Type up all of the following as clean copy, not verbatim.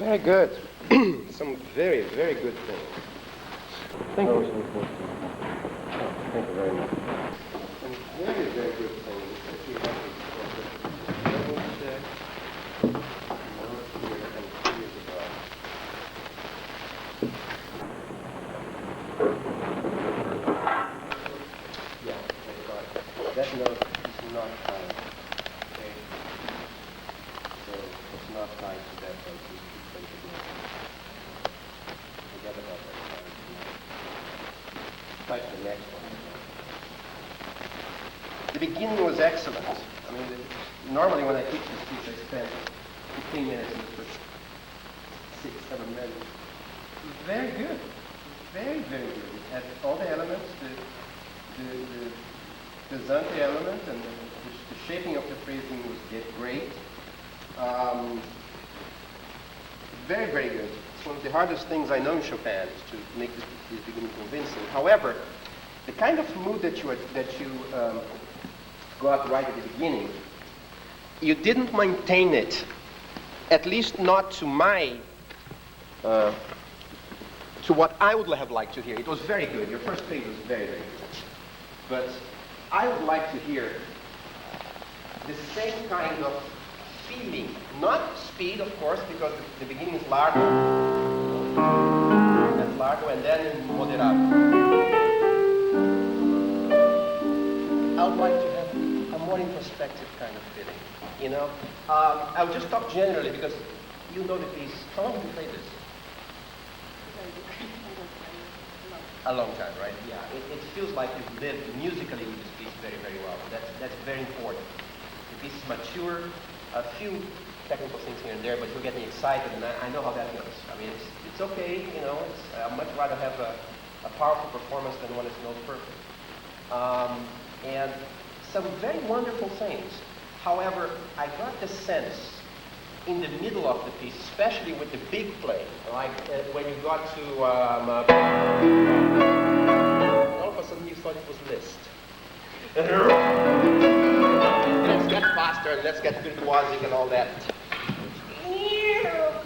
Very good. Some very, very good things. Thank you. Thank you very much. Some very, very good things that you have expressed. Double check. Note here and here's above. Yeah, that's right. That note is not tied. Okay. So it's not tied to that note. You keep them together. Forget about that time. Type the next one. The beginning was excellent. I mean, normally when I teach this piece, I spend 15 minutes in the first 6, 7 minutes. Very good. Very, very good. It had all the elements, the pesante element, and the shaping of the phrasing was great. Very, very good. It's one of the hardest things I know in Chopin is to make this beginning convincing. However, the kind of mood that you got right at the beginning, you didn't maintain it, at least not to my, to what I would have liked to hear. It was very good. Your first page was very, very good. But I would like to hear the same kind of feeling, not speed, of course, because the beginning is largo. That's largo, and then moderado. I would like to have a more introspective kind of feeling, you know. I'll just talk generally because you know the piece. How long have you played this? A long time, right? Yeah. It feels like you've lived musically with this piece very, very well. That's very important. The piece is mature. A few technical things here and there, but you're getting excited, and I know how that goes. I mean, it's okay, you know. I'd much rather have a powerful performance than one that's not perfect. And some very wonderful things. However, I got the sense in the middle of the piece, especially with the big play, like when you got to, all of a sudden you thought it was Liszt. Let's get faster, and let's get virtuosic and all that.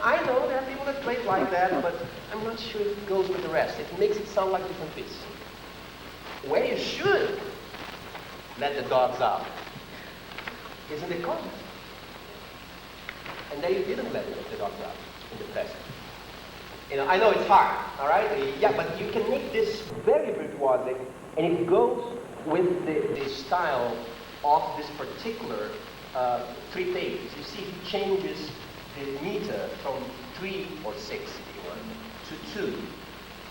I know there are people that play it like that, but I'm not sure it goes with the rest. It makes it sound like a different piece. Where you should let the dogs out is in the chorus. And there you didn't let the dogs out in the present. You know, I know it's hard, all right? Yeah, but you can make this very virtuosic, and it goes with the style of this particular 3 pages. You see, he changes the meter from 3 or 6, if you want, to 2.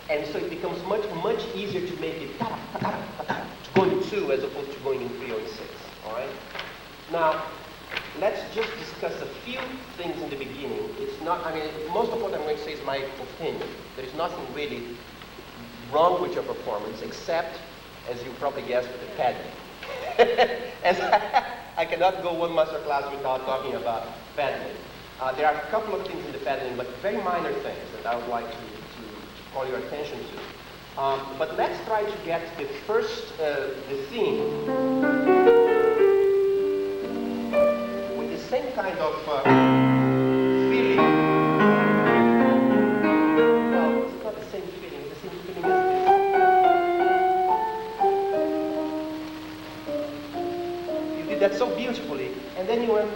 And so it becomes much, much easier to make it to go in 2 as opposed to going in 3 or in 6, all right? Now, let's just discuss a few things in the beginning. It's not, I mean, most of what I'm going to say is my opinion. There is nothing really wrong with your performance, except, as you probably guessed, with the padding. As I cannot go one master class without talking about padding. There are a couple of things in the padding, but very minor things that I would like to call your attention to. But let's try to get the first, the theme, with the same kind of feeling. Well, it's not the same feeling, it's the same feeling as this. You did that so beautifully, and then you went,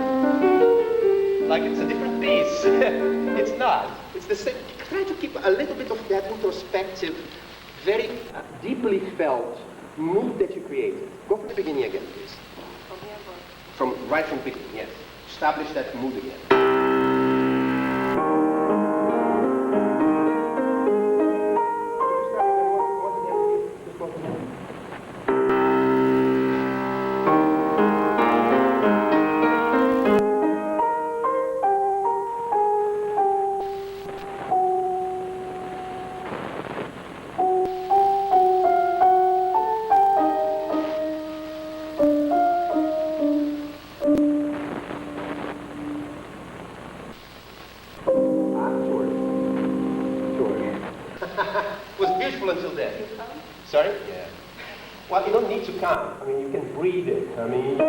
like it's a different piece. It's not. It's the same. Try to keep a little bit of that introspective, very deeply felt mood that you created. Go from the beginning again, please. Right from the beginning, yes. Establish that mood again. Sorry? Yeah. Well, you don't need to count. I mean, you can breathe it. I mean...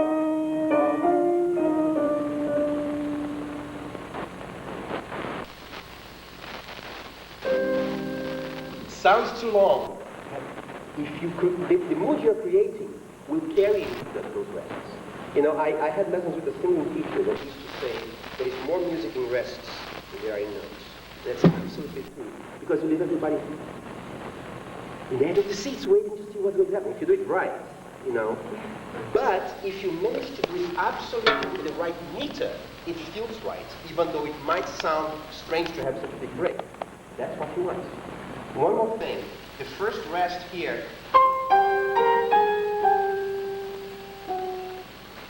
sounds too long. If you could, the mood you're creating will carry you to those rests. You know, I had lessons with a singing teacher that used to say there is more music in rests than there are in notes. That's absolutely true. Because you leave everybody in the edge of the seats waiting to see what's going to happen. If you do it right, you know. But if you manage to do it absolutely with the right meter, it feels right, even though it might sound strange to have such a big break. That's what you want. One more thing. The first rest here,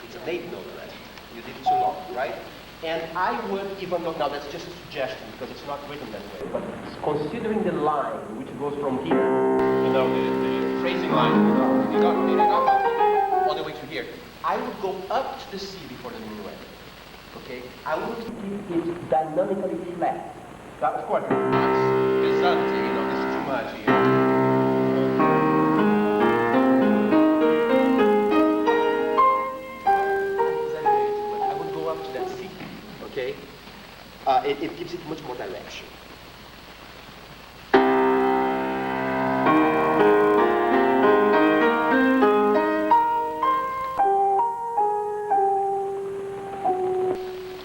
it's an 8-note rest. You did it too long, right? And I would, even though, now that's just a suggestion because it's not written that way, but considering the line which goes from here, you know, the phrasing line, all the way to here, I would go up to the C before the minuet. Okay? I would keep it dynamically flat. That, of course, that's pesante, you know, this is too much here. Okay? It gives it much more direction.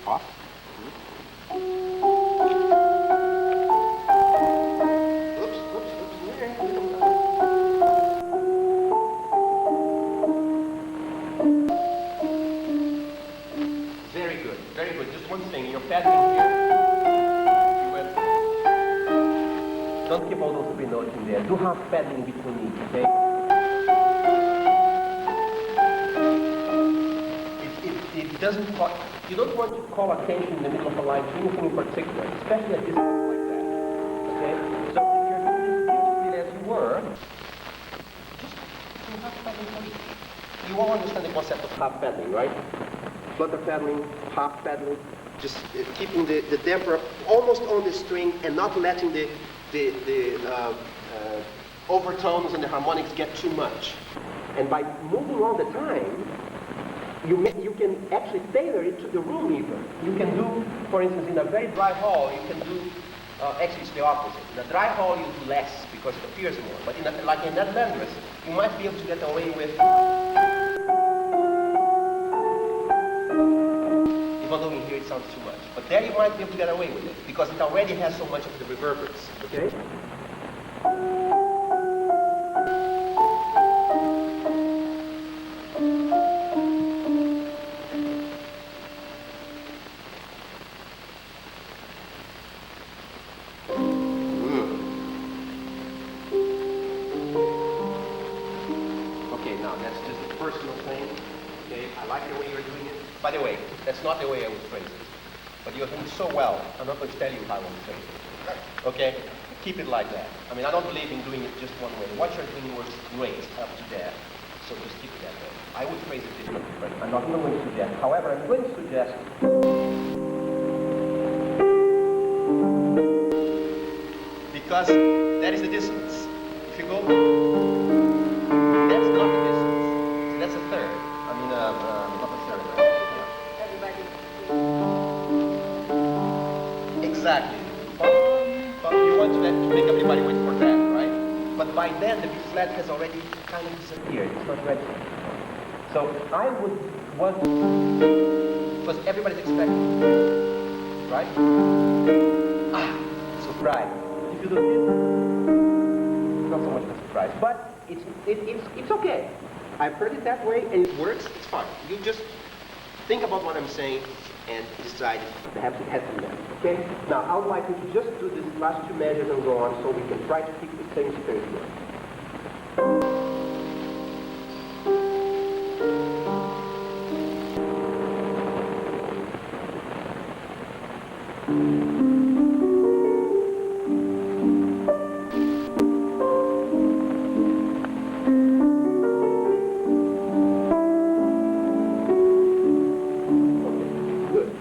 Off. Very good, very good. Just one thing, you're paddling here. Don't keep all those 3 notes in there. Do half paddling between each, okay? It doesn't call, you don't want to call attention in the middle of a line to anything in particular, especially at this point like that. Okay? So if you're doing this beautifully as you were, just do half paddling for each. You all understand the concept of half paddling, right? Flutter paddling, half paddling, just keeping the damper almost on the string and not letting the overtones and the harmonics get too much. And by moving all the time, you can actually tailor it to the room even. You can do, for instance, in a very dry hall, you can do, actually it's the opposite. In a dry hall you do less because it appears more. But like in that landress, you might be able to get away with, even though in here it sounds too much. But there you might be able to get away with it because it already has so much of the reverberates. Okay? Okay, now that's just a personal thing. Okay, I like the way you're doing it. By the way, that's not the way I would phrase it. But you're doing so well, I'm not going to tell you how I would phrase it. Okay? Keep it like that. I mean, I don't believe in doing it just one way. What you're doing works great up to there. So just keep it that way. I would phrase it differently, but I'm not even going to suggest. However, I'm going to suggest because that is the dissonance. If you go, that's not the dissonance. So that's a third. I mean, not a third. Yeah. Exactly. But you want to make everybody wait for that, right? But by then the B flat has already kind of disappeared. It's not ready. So I would want, because everybody's expecting, right? Surprise. If you do this, not so much of a surprise, but it's okay. I've heard it that way and it works. It's fine. You just think about what I'm saying and decide perhaps it has to be done. Okay? Now I would like you to just do these last 2 measures and go on so we can try to keep the same spirit here.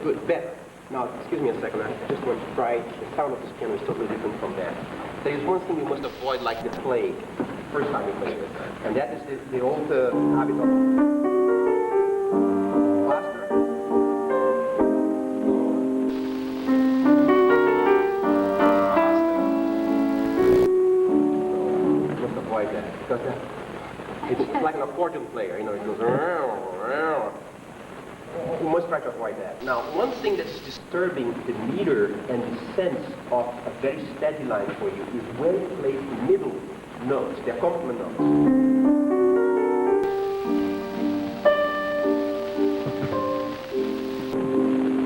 Good, better. Now, excuse me a second, I just want to try, the sound of this piano is totally different from that. There is one thing you must avoid like the plague, first time you play it, and that is the old habit of faster. goes. We must try to avoid that. Now, one thing that's disturbing the meter and the sense of a very steady line for you is when you play the middle notes, the accompaniment notes.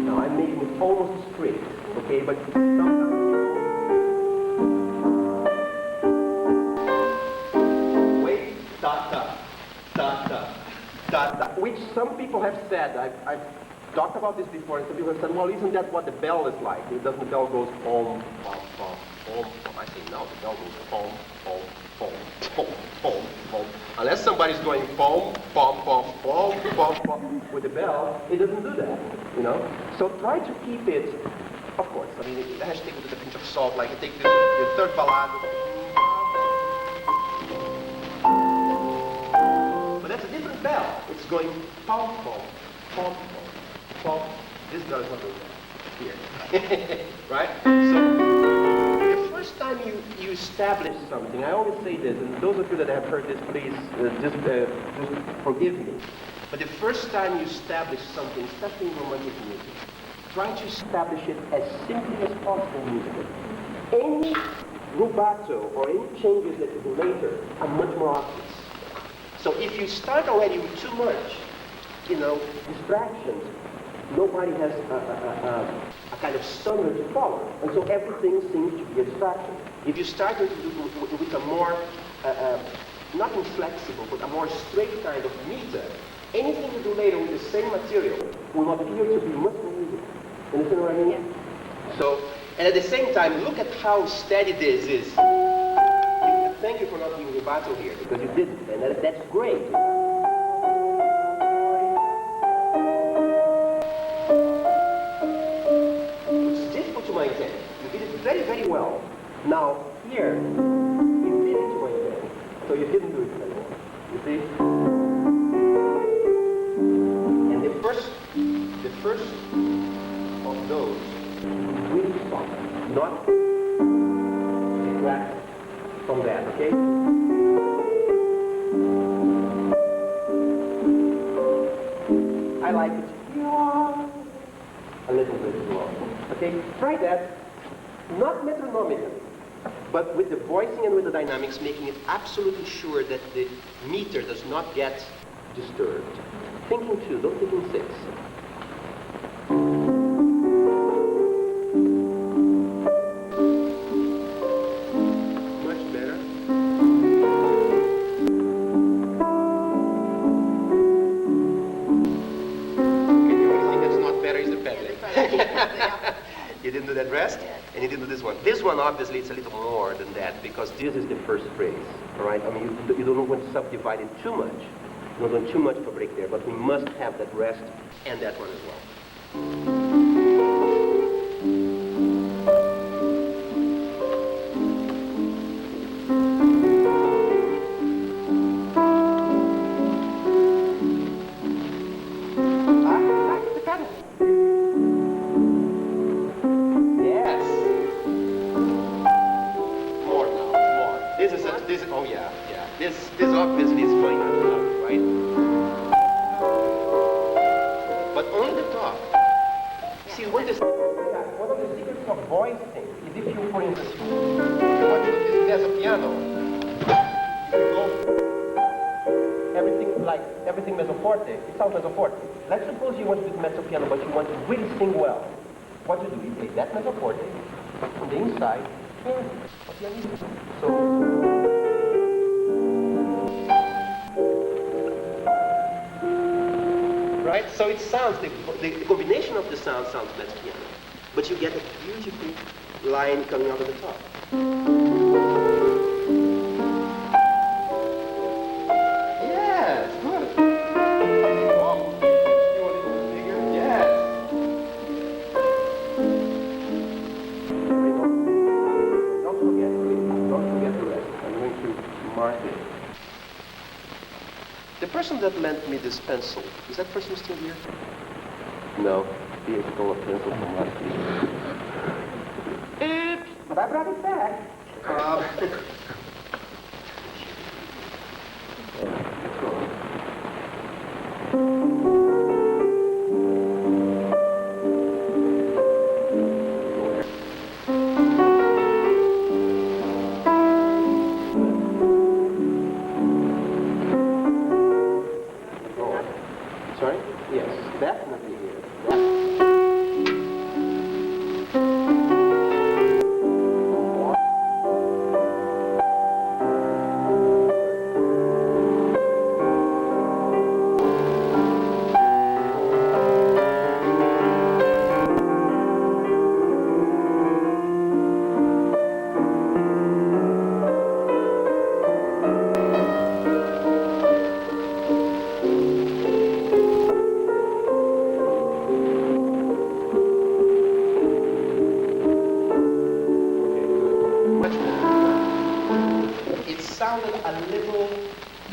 Now, I'm making it almost straight, okay, but sometimes which some people have said, I've talked about this before, and some people have said, well, isn't that what the bell is like? It doesn't, the bell goes pom, pom, pom, pom, pom. I say, no, the bell goes pom, pom, pom, pom, pom, pom. Unless somebody's going pom, pom, pom, pom, pom, pom with the bell, it doesn't do that, you know? So try to keep it, of course, I mean, it has to take it with a pinch of salt, like you take the third ballade. That's a different bell. It's going pom, pom, pom, pom, pom. This bell is not doing that here. Right? So, the first time you establish something, I always say this, and those of you that have heard this, please just forgive me. But the first time you establish something, especially in romantic music, try to establish it as simply as possible musically. Any rubato or any changes that you do later are much more obvious. So if you start already with too much, you know, distractions, nobody has a kind of stomach to follow. And so everything seems to be a distraction. If you start with a more, not inflexible, but a more straight kind of meter, anything you do later with the same material will appear to be much more musical. Understand what I mean? Yeah. So, and at the same time, look at how steady this is. Thank you for not doing rubato here, because you didn't, and that's great. It's difficult to maintain. You did it very, very well. Now, here, you did it to maintain, so you didn't do it very well. You see? And the first of those, really soft, not exactly. From that, okay? I like it a little bit slow. Okay? Try that. Not metronomically, but with the voicing and with the dynamics, making it absolutely sure that the meter does not get disturbed. Think in 2, don't think in 6. You didn't do that rest, and you didn't do this one. This one, obviously, it's a little more than that, because this is the first phrase, all right? I mean, you don't want to subdivide it too much. You don't want too much of a break there, but we must have that rest and that one as well. This obviously is going on top, right? But on the top, see, one of the secrets of voicing is if you, for instance, you want to do this as a piano, you go everything mezzo forte, it sounds mezzo forte. Let's suppose you want to do mezzo piano, but you want to really sing well. What do? You play that mezzo forte on the inside, so. Right? So it sounds, the combination of the sound sounds mezzo piano. But you get a beautiful line coming out of the top. Yes, good. Oh, you a little bigger? Yes. Don't forget, please. Don't forget the rest. I'm going to mark it. The person that lent me this pencil, is that person still here? No, he stole a pencil from last week. Oops, but I brought it back. Sorry? Yes, definitely here. Definitely. Sounded a little,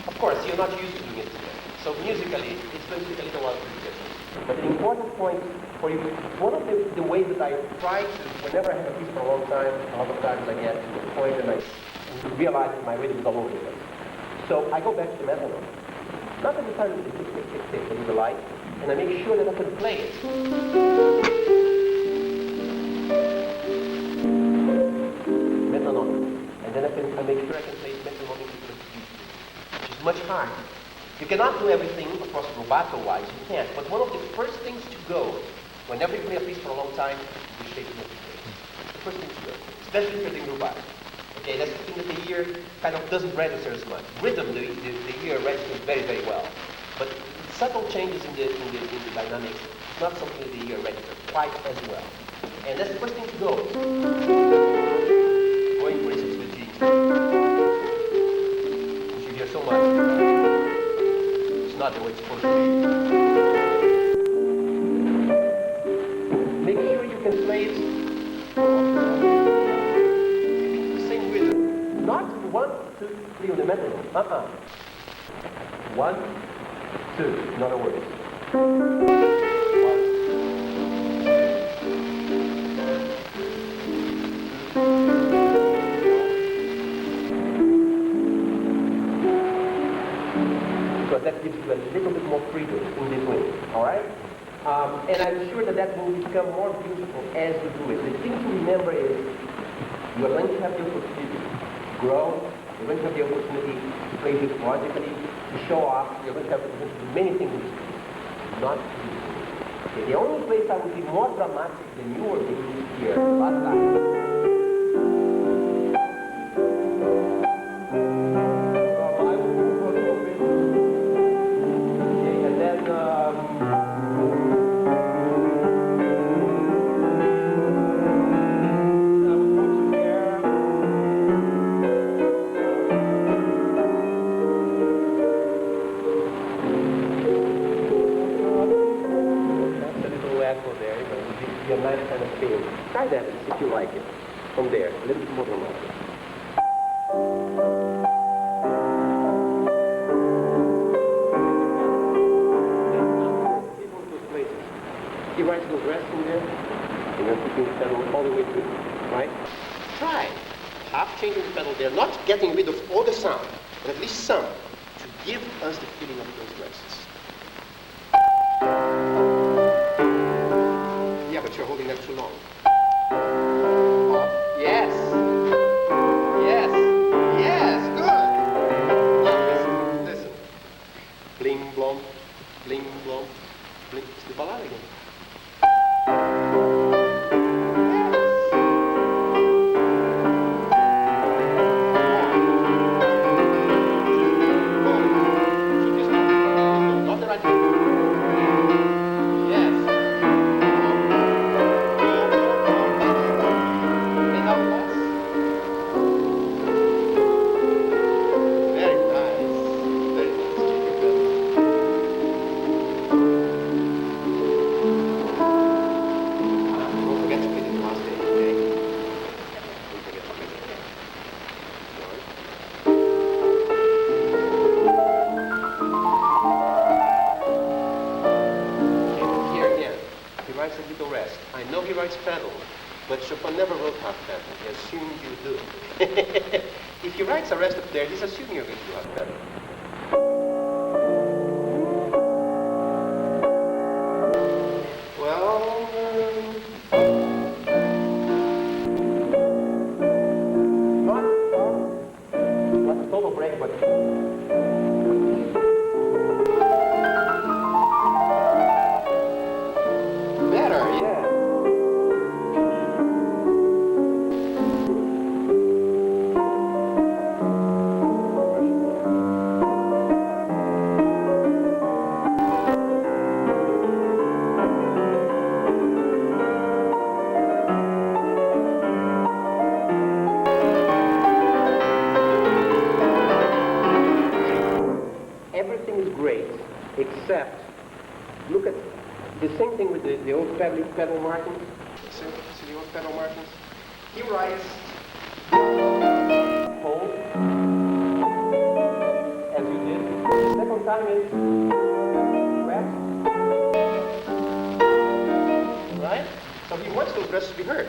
of course, you're not used to doing it today. So musically, it's going to take a little while to get it. But the important point for you, one of the ways that I try to, whenever I have a piece for a long time, a lot of times I get to the point and I realize that my rhythm is all over the place. So I go back to the metronome. Not every time it's tick, tick, tick, tick, I do the light, and I make sure that I can play it. Metronome. And then I make sure I can play metronomic, which is much harder. You cannot do everything, of course, rubato-wise, you can't. But one of the first things to go, whenever you play a piece for a long time, is the shaping of the phrase. The first thing to go, especially if you're doing rubato. Okay, that's the thing that the ear kind of doesn't register as much. Rhythm, the ear registers very, very well. But subtle changes in the dynamics, it's not something that the ear registers quite as well. And that's the first thing to go. Going, for instance, with G. Which you hear so much. It's not the way it's supposed to be. Make sure you can play it the same rhythm. Not 1, 2, 3 on the metronome. 1, 2, in other words. 1. That gives you a little bit more freedom in between, all right? And I'm sure that will become more beautiful as you do it. The thing to remember is you are going to have the opportunity to grow, you're going to have the opportunity to play virtuosically, to show off, you're going to have the opportunity to do many things with it. Not easy. Okay, the only place I would be more dramatic than you were being here last time. Try that if you like it. From there, a little bit more dramatic. Keep on those places. He writes those resting there, and then putting the pedal all the way through, right? Try half changing the pedal there, not getting rid of all the sound, but at least some, to give us the feeling of those rests. Yeah, but you're holding that too long. Yes. Yes. Yes. Good. Now listen. Bling blom. Bling blom. Bling. It's the ballade again. Not the right thing. Yes. I know he writes pedal, but Chopin never wrote half pedal. He assumed you do. If he writes a rest up there, he's assuming you're going to do half pedal. Well, not a total break, but except, look at the same thing with the old pedal markings. See the old pedal markings? He writes hold, as you did. The second time is rest. Right? So he wants those breaths to be heard.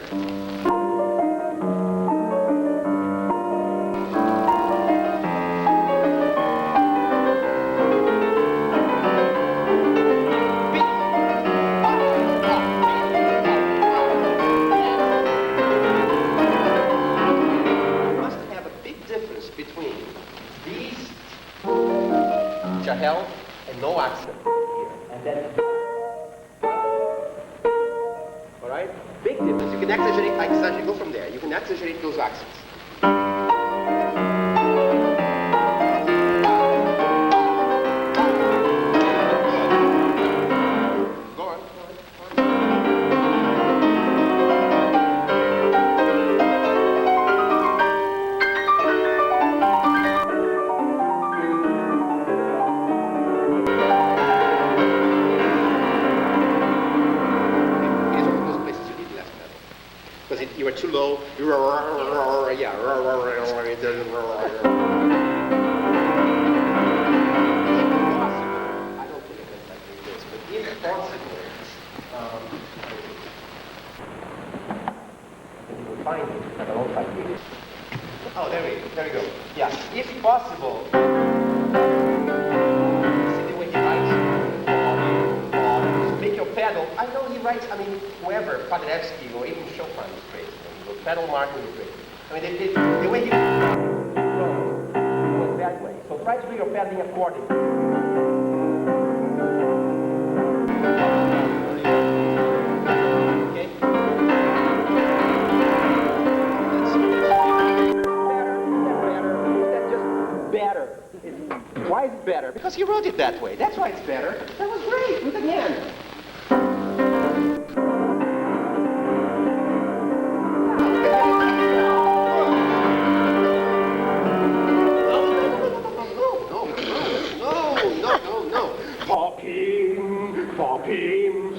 Held and no accent here, and then all right, big difference. You can exaggerate, go from there. You can exaggerate those accents. Go on. You were too low. Yeah. I don't think it's like this, but if possible, you will find it at a long time. Oh, there we go. Yeah, if possible. See the way he writes? Make your pedal. I know he writes. I mean, whoever, Paderewski or even Chopin is great. Pedal marking is great. I mean, the way he went that way. So try to do your pedaling accordingly. Okay? Better. Is that just better? Why is it better? Because he wrote it that way. That's why it's better. That was great. Do it again.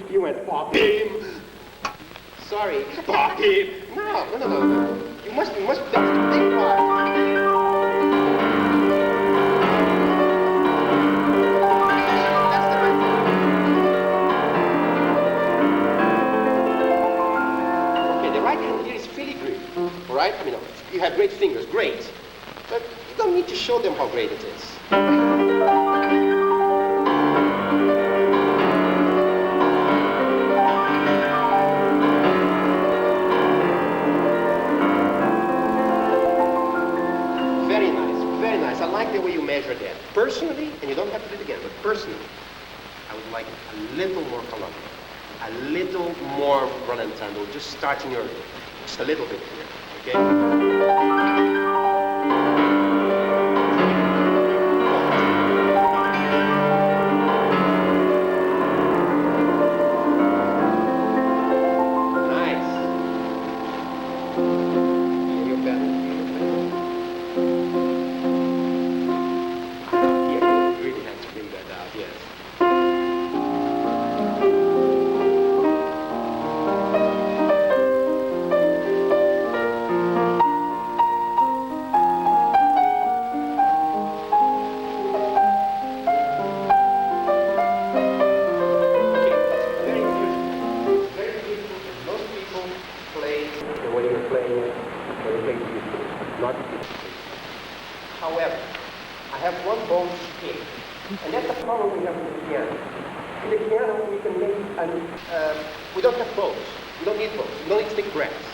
You went pop him. Sorry, pop him. No. You must. That's the big part. That's the right thing. Okay, the right hand here is filigree. All right. I mean, you have great fingers, great, but you don't need to show them how great it is. I like the way you measure that. Personally, and you don't have to do it again, but personally, I would like it a little more Columbia, a little more rallentando, just starting early, just a little bit here, okay? However, I have one bone to pick, and that's the problem we have with the piano. In the piano, we can make we don't have bows. We don't need bows. We don't need to take breaths.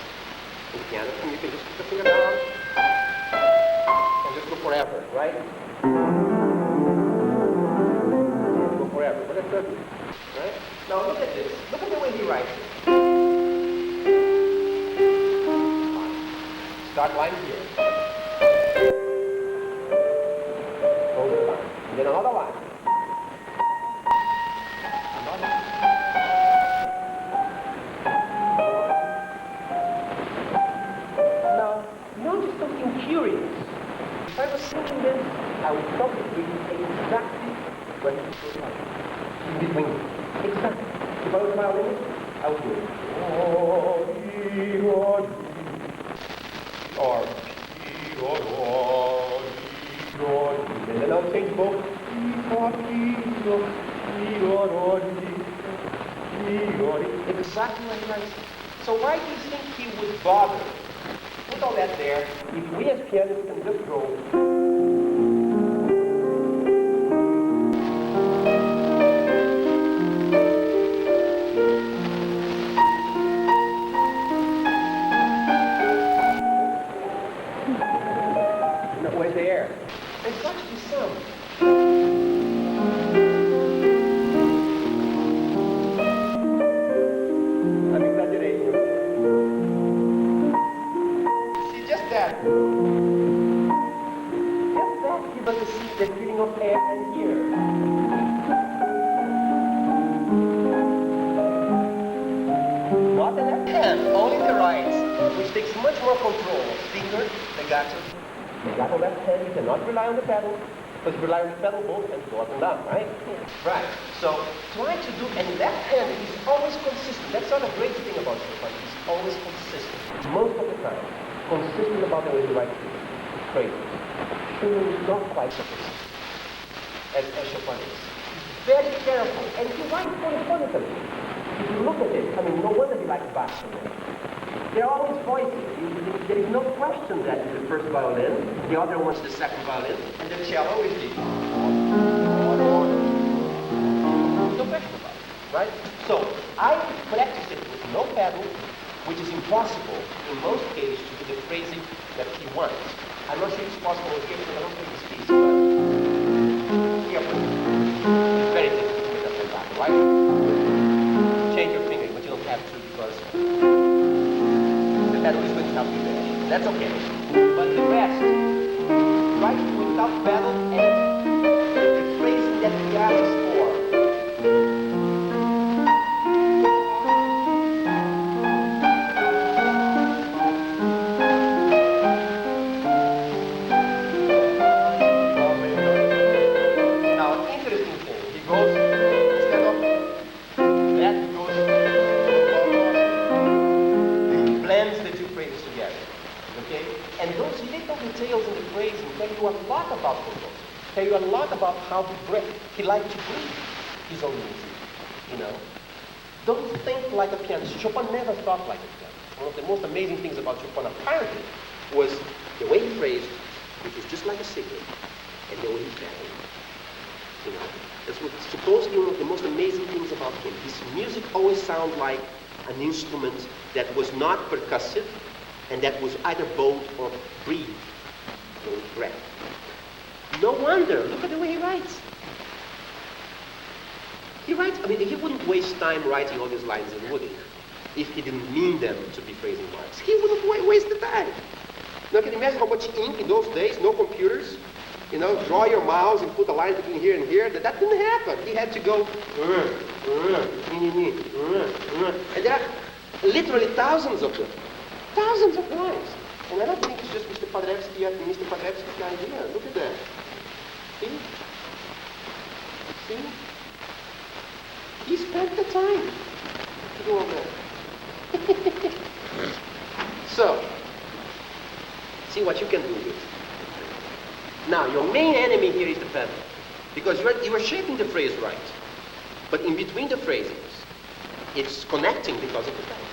In the piano, and you can just put the finger down and just go forever, right? Go forever, but that's perfect, right? Now look at this. Look at the way he writes it. Start line here. Hold the line. And then another line. Another line. Now, notice something curious. If I was singing this, I would probably exactly what it was like. in between. Exactly. If I was a violinist, I would do it. Or and then I'll change both. Exactly like that. So why do you think he would bother? Put all that there. If we as pianists can just go. Where's the air? There's got to be some. I'm exaggerating. See, just that. Just that give us the feeling of air and here. Not the left hand, only the right, which takes much more control. Finger, legato. Legato left hand, you cannot rely on the pedal, because you rely on the pedal both and go up and down, right? Right. So try to do, and left hand is always consistent. That's not a great thing about Chopin. He's always consistent. Most of the time. Consistent about the way he writes it. It's crazy. Schumann is not quite so consistent as Chopin is. He's very careful, and he writes polyphonically. If you look at it, I mean, no wonder he likes Bach so much. There are always voices. There is no question that is the first violin, the other one's the second violin, and the cello is the no question about it, right? So I practice it with no pedal, which is impossible in most cases to do the phrasing that he wants. I'm not sure it's possible here because I don't think this piece, but here it's very difficult to make up like that, right? Change your fingering, but you don't have to because the pedal is going to help you there. That's okay. But the rest, right without pedal and the phrasing that he asks for. Now, interesting thing, he goes, instead of that, he goes, he blends the two phrases together. Okay? And those little details in the phrasing tell you a lot about composer. Tell you a lot about how he liked to breathe his own music. You know? Don't think like a pianist. Chopin never thought like a pianist. One of the most amazing things about Chopin apparently was the way he phrased, which was just like a cigarette, and the way he sang. You know? That's what supposedly one of the most amazing things about him. His music always sounded like an instrument that was not percussive, and that was either bowed or breathed, so breath. No wonder, look at the way he writes. He writes, I mean, he wouldn't waste time writing all these lines in wood if he didn't mean them to be phrasing marks. He wouldn't waste the time. Now, can you imagine how much ink in those days, no computers? You know, draw your mouse and put a line between here and here. That didn't happen. He had to go, and there are literally thousands of them. Thousands of lines. And I don't think it's just Mr. Paderewski idea. Look at that. See? See? He spent the time to do all that. So, see what you can do with it. Now, your main enemy here is the pedal. Because you are shaping the phrase right. But in between the phrasings, it's connecting because of the pedal.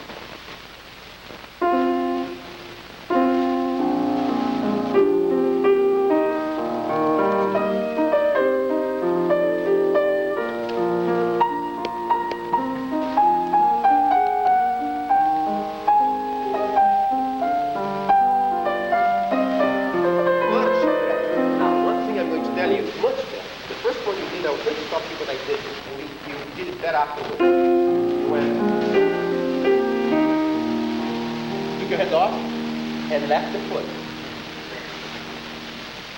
And left the foot.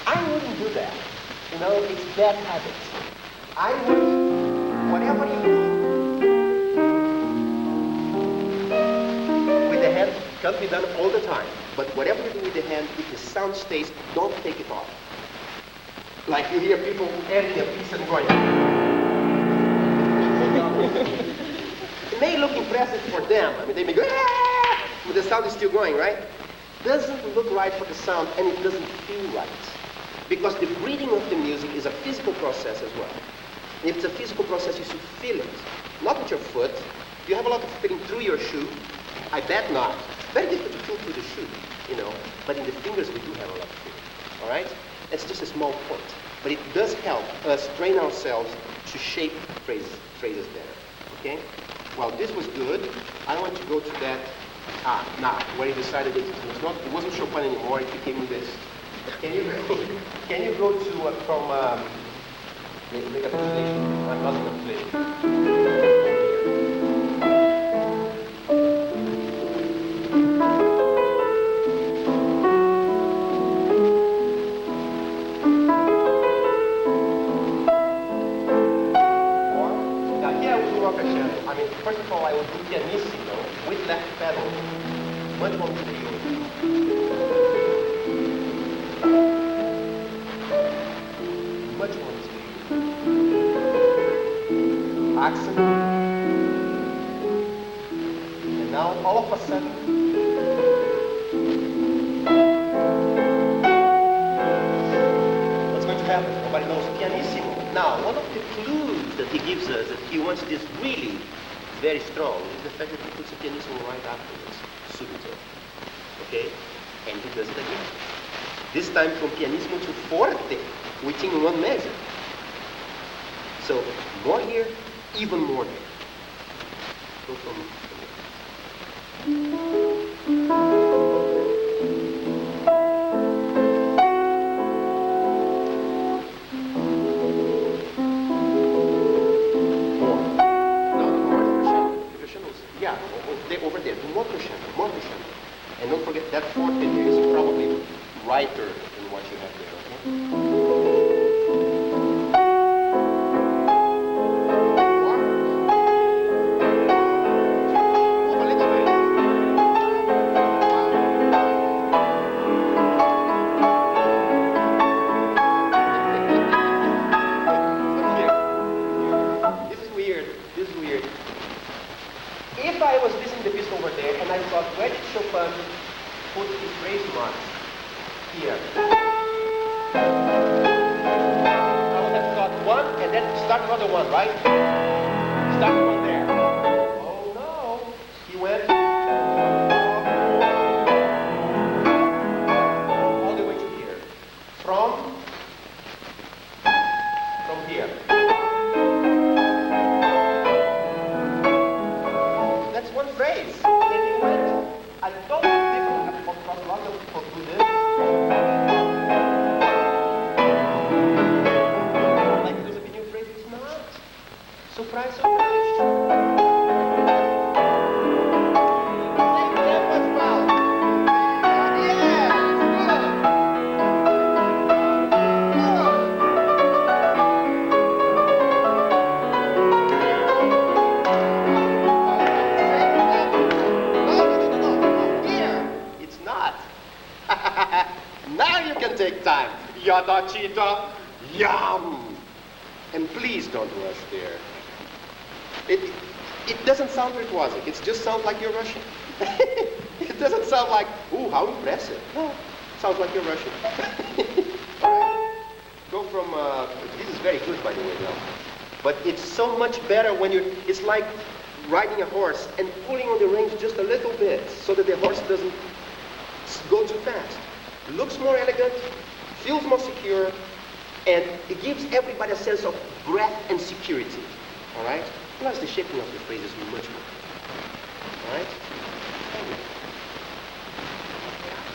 I wouldn't do that. You know, it's bad habits. I would, whatever you do with the hand, can't be done all the time. But whatever you do with the hand, if the sound stays, don't take it off. Like you hear people ending a piece and going. them. I mean, they make, but the sound is still going, right? Doesn't look right for the sound, and it doesn't feel right. Because the breathing of the music is a physical process as well. And if it's a physical process, you should feel it. Not with your foot. Do you have a lot of feeling through your shoe? I bet not. Very difficult to feel through the shoe, you know. But in the fingers, we do have a lot of feeling. All right? It's just a small point. But it does help us train ourselves to shape phrases better. Okay? Well, this was good. I want to go to that. Now, where he decided it wasn't Chopin anymore. It became this. Can you go to from make a translation? I'm not going to play. Now here I will do rock crescendo. I mean, first of all, I will do pianissimo with left pedal, much more material. Much more material. Accent. And now, all of a sudden, what's going to happen? Nobody knows. Pianissimo. Now, one of the clues that he gives us that he wants this really very strong is the fact that he puts a pianissimo right afterwards. Subito. Okay? And he does it again. This time from pianissimo to forte, within one measure. So more here, even more there. Go from over there, more crescendo. And don't forget that forte here is probably riper than what you have there, okay? Move a little bit. This is weird. If I was listening to the piece over there and I thought, where did Chopin put his phrase marks? Here. I would have thought one and then start another one, right? Start one there. Oh no. He went all the way to here. From here. That's one phrase. And he went a totally different across a lot of people do this. Like there's a new phrase, it's not. Surprise, surprise. Sing them as well. Yes, now you can take time. Yada cheetah, yum. And please don't rush there. It doesn't sound virtuosic. It just sounds like you're rushing. It doesn't sound like, ooh, how impressive. No, it sounds like you're rushing. All right. Go from, this is very good by the way now. But it's so much better when it's like riding a horse and pulling on the reins just a little bit so that the horse doesn't go too fast. Looks more elegant, feels more secure, and it gives everybody a sense of breath and security. All right? Plus the shaping of the phrase is much more. All right?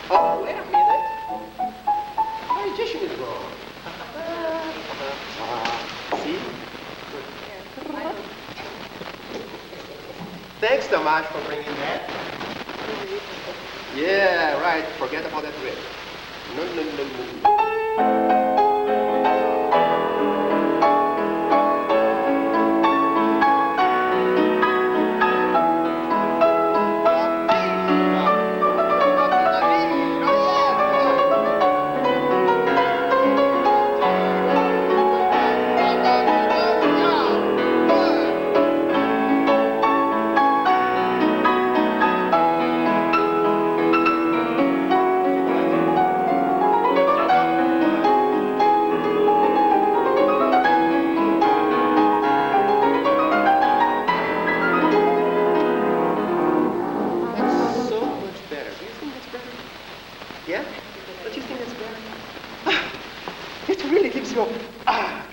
Oh, wait a minute. My diction is wrong. See? Thanks, Tomasz, for bringing that. Yeah, right. Forget about that riff. No.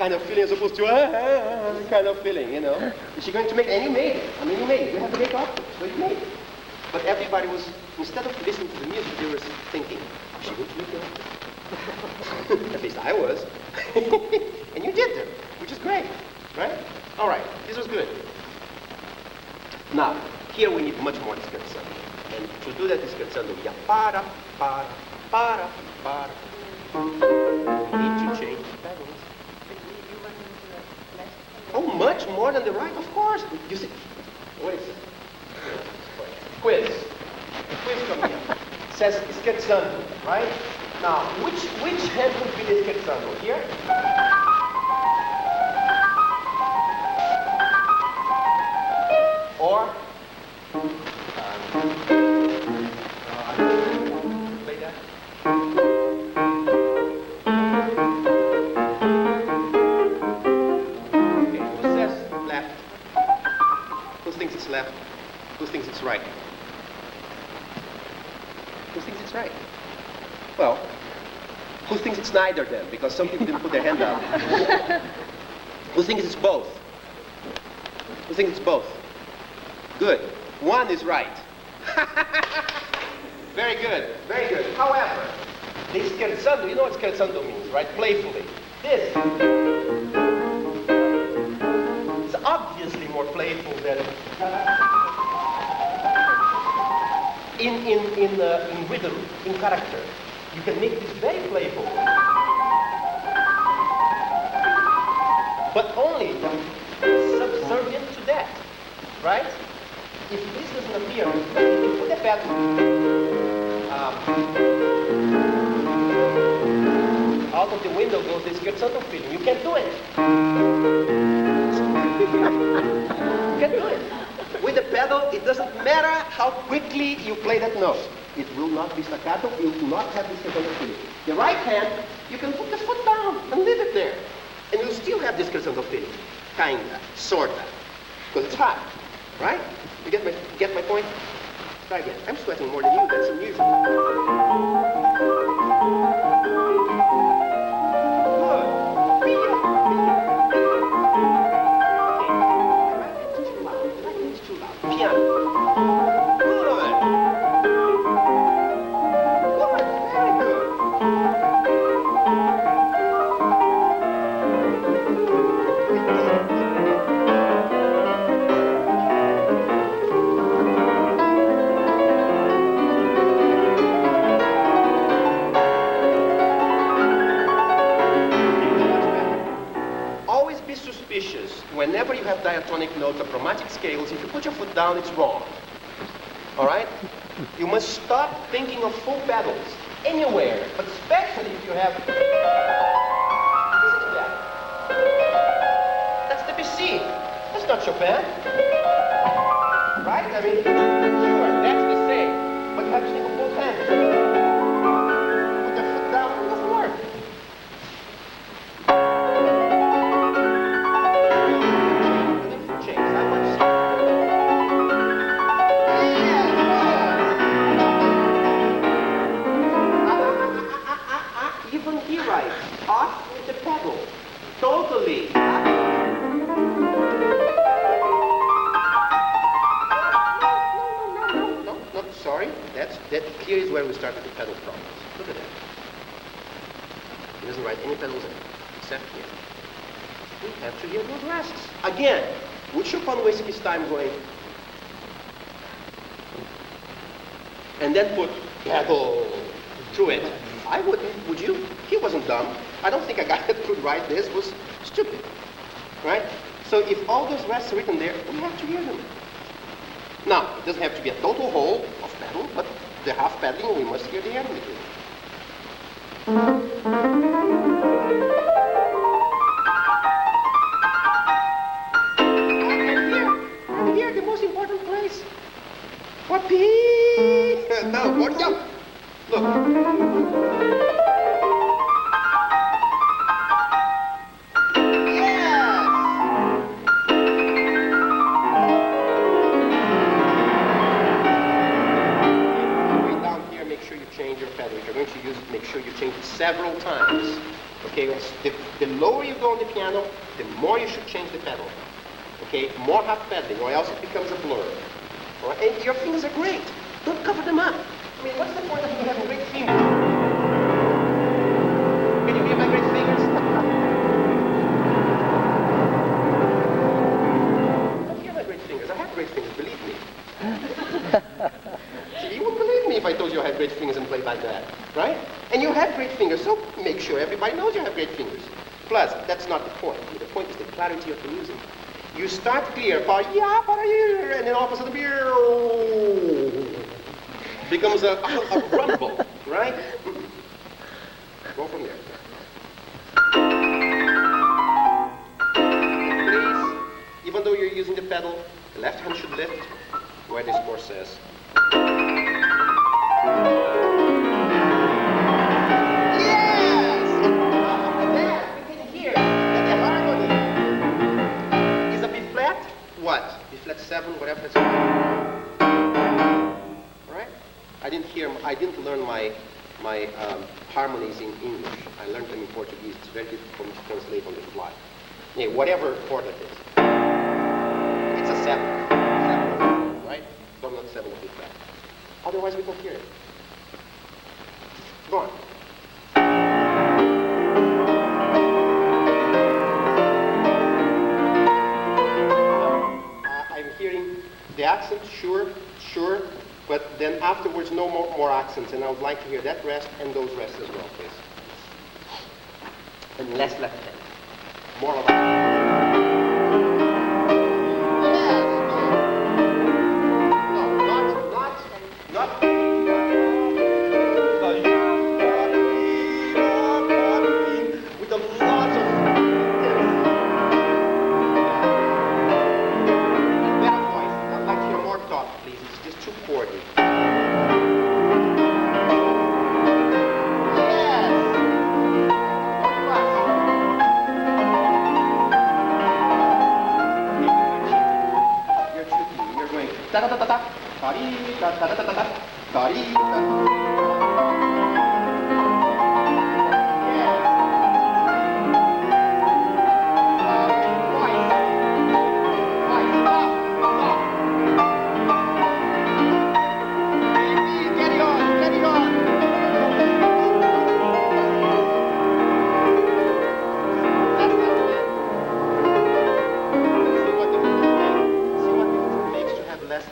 kind of feeling as opposed to kind of feeling, you know. Is she going to make, and you made it. I mean, you made it. You have to make up, so you made it. But everybody was, instead of listening to the music, they were thinking, is she going to make it up? At least I was. And you did it, which is great, right? All right, this was good. Now, here we need much more scherzando. And to do that scherzando, we para. We need to change the pedals. Oh, much more than the right? Of course. You see, what is it? Quiz. Quiz coming up. It says scherzando, right? Now, which hand would be the scherzando? Here? Or? Play that. Okay, who says left? Who thinks it's left? Who thinks it's right? Who thinks it's right? Well, who thinks it's neither then? Because some people didn't put their hand up. Who thinks it's both? Who thinks it's both? Good. One is right. Very good. Very good. However, the scherzando, you know what scherzando means, right? Playfully. This is obviously more playful than in rhythm, in character. You can make this very playful. But only subservient to that, right? If this doesn't appear, you put a pedal out of the window goes the scherzando feeling. You can't do it. You can't do it. With the pedal, it doesn't matter how quickly you play that note. It will not be staccato. You will not have the scherzando feeling. The right hand, you can put the foot down and leave it there. And you'll still have the scherzando feeling. Kinda, sorta. Because it's hot, right? You get my point? Try again. I'm sweating more than you. That's unusual. Whenever you have diatonic notes or chromatic scales, if you put your foot down, it's wrong. All right? You must stop thinking of full pedals anywhere, but especially if you have. Listen to that. That's Debussy. That's not Chopin. Right? I mean, sure, that's the same, but you have to think of both hands. Put your foot down, it doesn't work. Right, off with the pedal, totally. No, sorry. That here is where we start with the pedal problems. Look at that. He doesn't write any pedals in, except here. We have to hear those rests. Again, would Chopin waste his time going and then put pedal through it? I wouldn't, would you? He wasn't dumb. I don't think a guy that could write this was stupid, right? So if all those rests are written there, we have to hear them. Now, it doesn't have to be a total whole of pedal, but the half pedaling, we must hear the air in between. And here, the most important place. What P? No, what no. Look. Make sure you change it several times. Okay, the lower you go on the piano, the more you should change the pedal. Okay, more half pedaling, or else it becomes a blur. All right? And your fingers are great. Don't cover them up. I mean, what's the point of you having great fingers? Can you hear my great fingers? Don't hear my great fingers. I have great fingers, believe me. See, you wouldn't believe me if I told you I had great fingers and played like that, right? And you have great fingers, so make sure everybody knows you have great fingers. Plus, that's not the point. The point is the clarity of the music. You start clear, and then all of a sudden, becomes a rumble, right? Go from there. Please, even though you're using the pedal, the left hand should lift where the score says. Yes! After that, you can hear that the harmony is a B flat, what? B flat 7, whatever it's called. Alright? I didn't learn my harmonies in English. I learned them in Portuguese. It's very difficult for me to translate on the fly. Yeah, whatever chord it is. It's a 7. 7, right? Dominant 7 of B flat. Otherwise we don't hear it. Go on. I'm hearing the accent, sure, but then afterwards no more accents, and I would like to hear that rest and those rests as well, please. And less left hand. More of a... Yes! No, not... With a lot of... Better voice. I'd like to hear more talk, please. It's just too chordy. Da da da da da, da da da da da da, da da.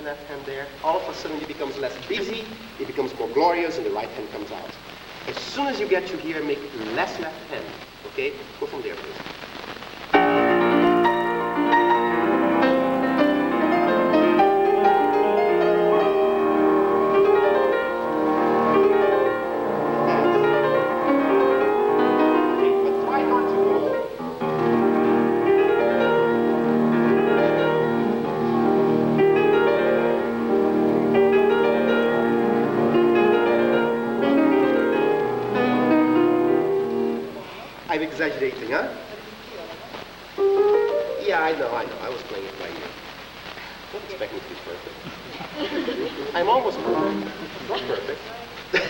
Left hand there, all of a sudden it becomes less busy, it becomes more glorious, and the right hand comes out. As soon as you get to here, make less left hand, okay? Go from there, please. I'm exaggerating, huh? Yeah, I know. I was playing it by ear. Don't expect me to be perfect. I'm almost perfect. Not perfect. It's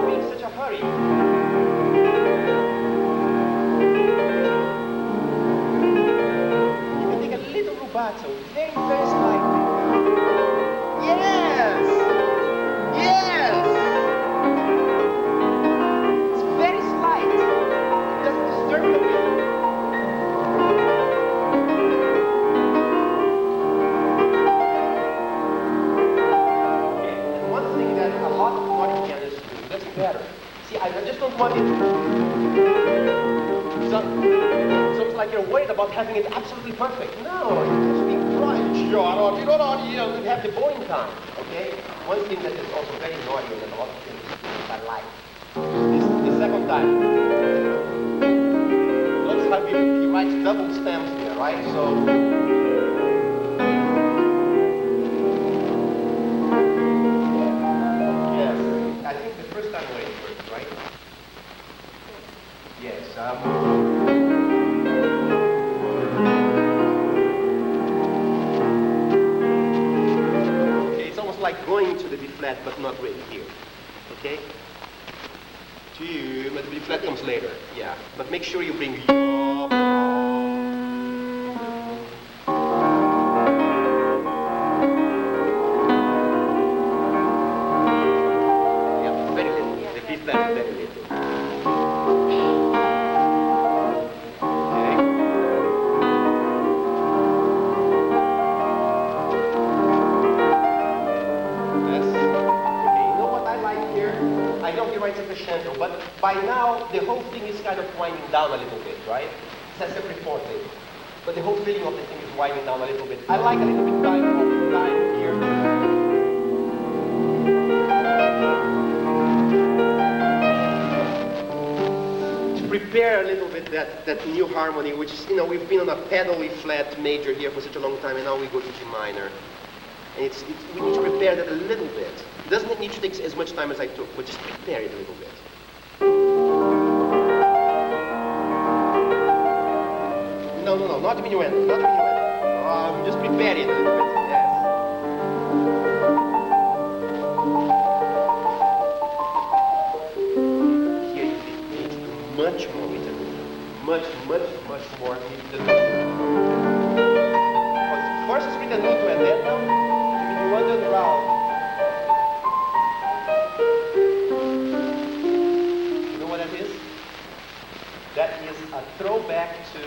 being such a hurry. You can take a little rubato, very, very slightly. Yes! Yes! It's very slight. It doesn't disturb the beat. Okay, and one thing that a lot of modern pianists do, that's better. See, I just don't want it so it's like you're worried about having it absolutely perfect. No, it's just being right. You have the bowing time, okay? One thing that is also very annoying and a lot of things I like is the second time. Looks like he writes double stems here, right? So yes, I think the first time when it works, right? Yes. flat, but not really here. Okay? G, but the B flat comes later. Yeah. But make sure you bring up. Yeah, very little. The B flat is very little. Okay. Yes. Okay, you know what I like here? I know he writes a crescendo, but by now the whole thing is kind of winding down a little bit, right? It's a separate forte. But the whole feeling of the thing is winding down a little bit. I like a little bit time here. To prepare a little bit that new harmony, which is, we've been on a pedally flat major here for such a long time, and now we go to G minor. And we need to prepare that a little bit. It doesn't need to take as much time as I took, but just prepare it a little bit. No, not diminuendo, not diminuendo. Just prepare it a little bit, yes. Here you need to do much more with the note. Much more with the note. Because first it's with the note and then now, diminuendo and round. You know what that is? That is a throwback to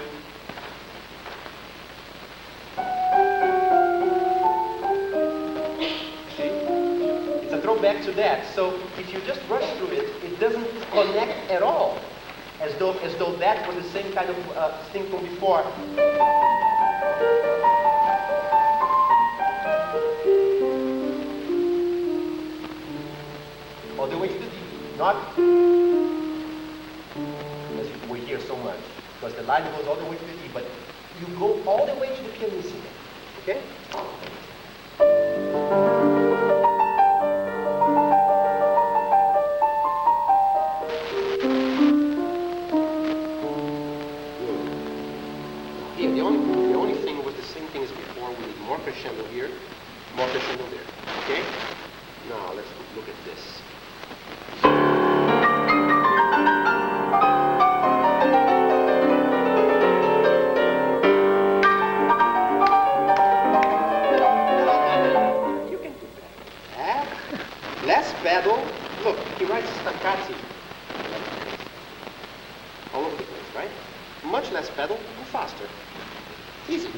back to that. So if you just rush through it, it doesn't connect at all, as though that was the same kind of thing from before. All the way to the D, not as we hear so much, because the line goes all the way to the D, but you go all the way to the pianissimo. Okay? Crescendo here, more crescendo there. Okay? Now let's look at this. You can do that. Less pedal. Look, he writes staccati all over the place, right? Much less pedal and faster. Easy.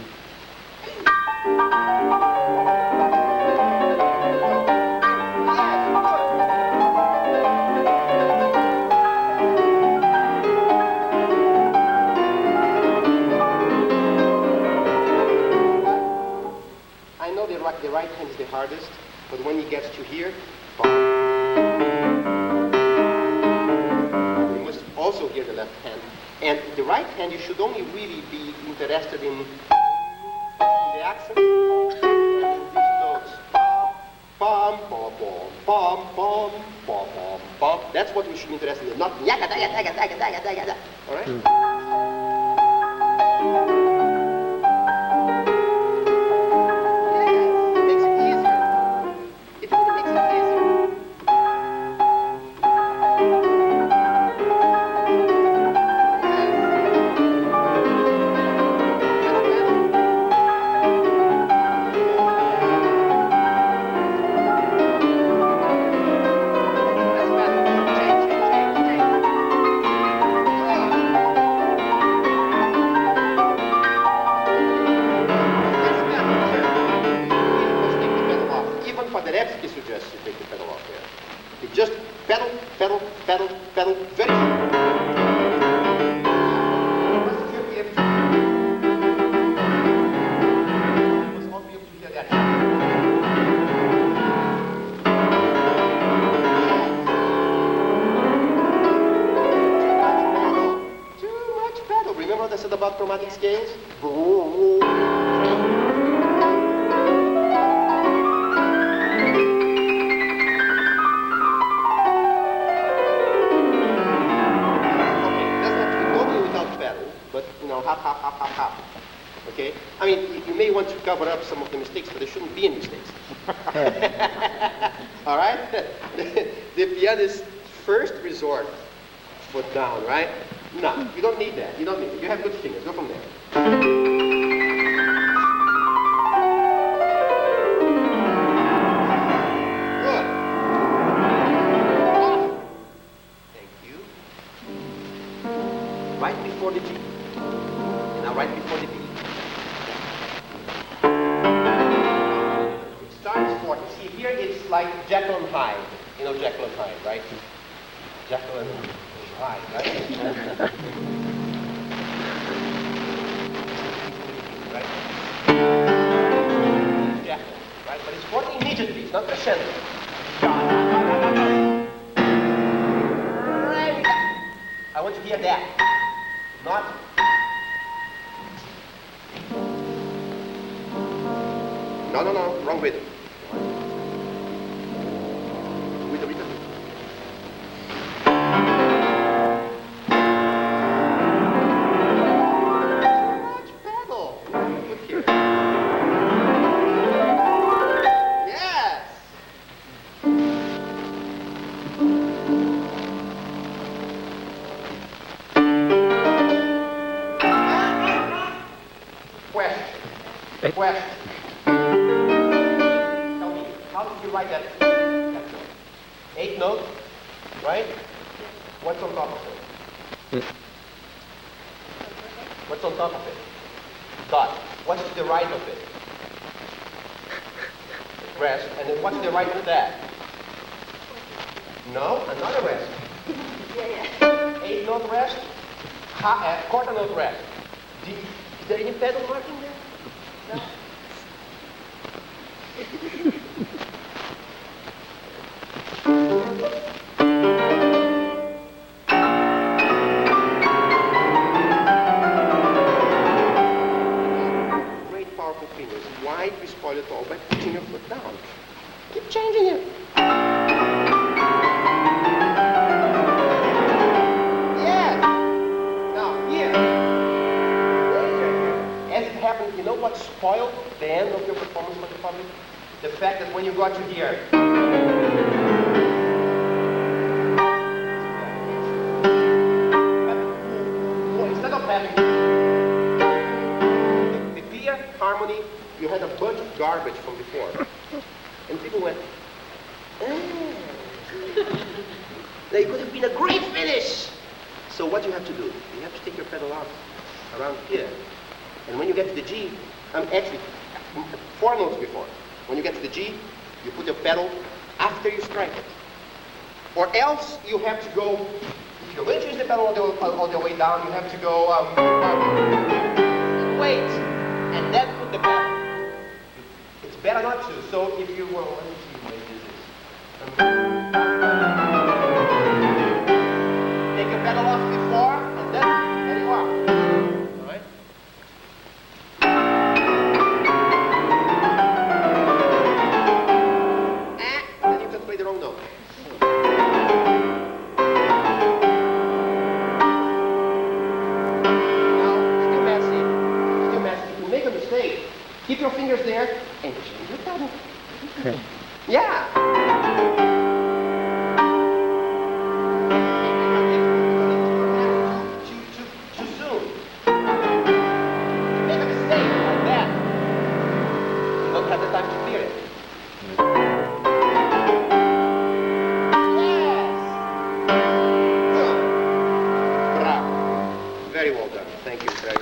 I know the right hand is the hardest, but when he gets to here, you must also hear the left hand. And the right hand, you should only really be interested in the accent and these notes. Pom, pom, pom, pom, pom, pom, pom, pom. That's what we should be interested in, not yaga, daga, daga, daga, daga, daga, daga. All right? About chromatic scales? Half, half, half, half, half. Okay? I mean, you may want to cover up some of the mistakes, but there shouldn't be any mistakes. All right? The pianist's first resort, foot down, right? No, you don't need that. You don't need it. You have good fingers. Go from there. Good. Thank you. Right before the G. Now right before the B. It starts for, see here it's like Jekyll and Hyde. You know Jekyll and Hyde, right? Jekyll and Hyde, right? Right? Jekyll, right? But it's forte immediately, it's not crescendo. I want to hear that. Not. No, wrong rhythm. With the rhythm. Much pedal. Look here. Yes. Question. Tell me, how did you write that note? 8 notes, right? What's on top of it? What's on top of it? Dot. What's to the right of it? Rest. And then what's to the right of that? No, another rest. 8 note rest, quarter note rest. Is there any pedal marking there? No. Great powerful fingers. Why we spoil it all by putting your foot down? Keep changing it. Yes. Now here. As it happens, you know what spoiled the end of your performance for the public? The fact that when you got to here, instead of having the clear harmony, you had a bunch of garbage from before. And people went, Now it could have been a great finish. So what you have to do, you have to take your pedal out around here. And when you get to the G, actually, 4 notes before. When you get to the G, you put your pedal after you strike it. Or else you have to go, if you're going to use the pedal all the way down, you have to go, wait, and then put the pedal. It's better not to. So if you, well, let me see what this is. Take your pedal off before, and then there you are. All right? Then you can play the wrong note. Keep your fingers there and change your pedal. Okay. Yeah. Too soon. You make a mistake like that, you don't have the time to clear it. Yes. Good. Bravo. Very well done. Thank you very much.